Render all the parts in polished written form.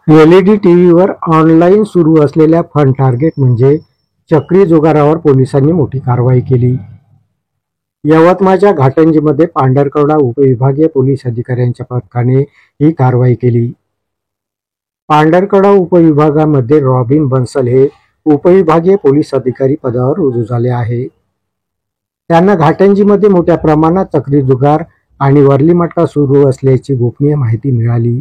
LED टीव्हीवर online सुरू असलेल्या फन टार्गेट म्हणजे चक्री जुगारावर पोलिसांनी मोठी कारवाई केली. यवतमाळच्या घाटंजीमध्ये पांढरकवडा उपविभागीय पोलीस अधिकाऱ्यांच्या पथकाने ही कारवाई केली. पांढरकवडा उपविभागामध्ये रॉबिन बन्सल हे उपविभागीय पोलीस अधिकारी पदावर रुजू झाले आहे. त्यांना घाटंजीमध्ये मोठ्या प्रमाणात चक्री जुगार आणि वरली मटका सुरू असल्याची गोपनीय माहिती मिळाली.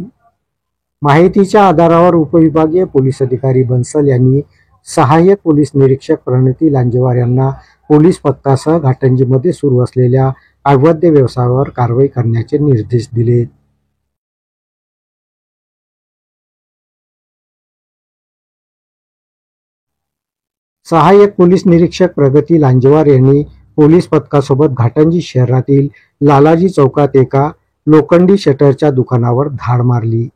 माहितीच्या आधारावर उपविभागीय पोलीस अधिकारी बन्सल यांनी सहाय्यक पोलीस निरीक्षक प्रणिती लांजेवार यांना पोलीस पथकासह घाटंजीमध्ये सुरू असलेल्या अवैध व्यवसायावर कारवाई करण्याचे निर्देश दिले. सहाय्यक पोलीस निरीक्षक प्रगती लांजेवार यांनी पोलीस पथकासोबत घाटंजी शहरातील लालाजी चौकात एका लोखंडी शटरच्या दुकानावर धाड मारली.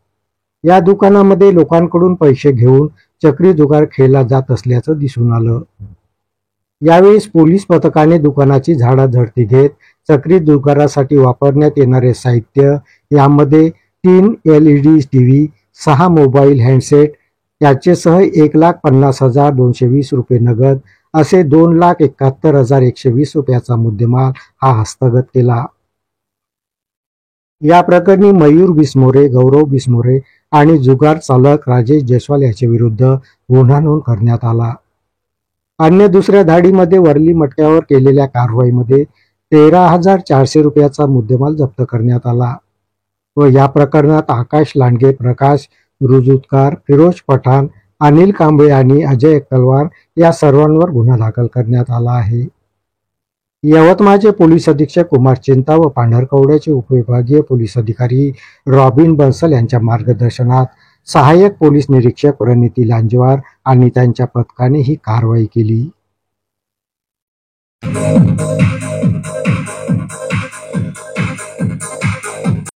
या दुकानामध्ये लोकांकडून पैसे घेऊन चक्री जुगार खेळला जात असल्याचं दिसून आलं. यावेळी पोलीस पथकाने दुकानाची झाडाझडती घेत चक्री जुगारासाठी वापरण्यात येणारे साहित्य, यामध्ये 3 एलईडी टीव्ही, 6 मोबाईल हँडसेट याचेसह 1,50,220 रुपये नगद असे 2,71,120 रुपयाचा मुद्देमाल हा हस्तगत केला. या प्रकरणी मयूर बिस्मोरे, गौरव बिस्मोरे आणि जुगार चालक राजेश जयस्वाल याच्या विरुद्ध गुन्हा नोंद करण्यात आला. अन्य दुसऱ्या धाडीमध्ये वरली मटक्यावर केलेल्या कारवाईमध्ये 13,400 रुपयाचा मुद्देमाल जप्त करण्यात आला व या प्रकरणात आकाश लांडगे, प्रकाश रुजुतकार, फिरोज पठाण, अनिल कांबळे आणि अजय अक्कलवार या सर्वांवर गुन्हा दाखल करण्यात आला आहे. यवतमाळचे पोलीस अधीक्षक कुमार चिंता व पांढरकवड्याचे उपविभागीय पोलीस अधिकारी रॉबिन बन्सल यांच्या मार्गदर्शनात सहाय्यक पोलीस निरीक्षक प्रणिती लांजेवार आणि त्यांच्या पथकाने ही कारवाई केली.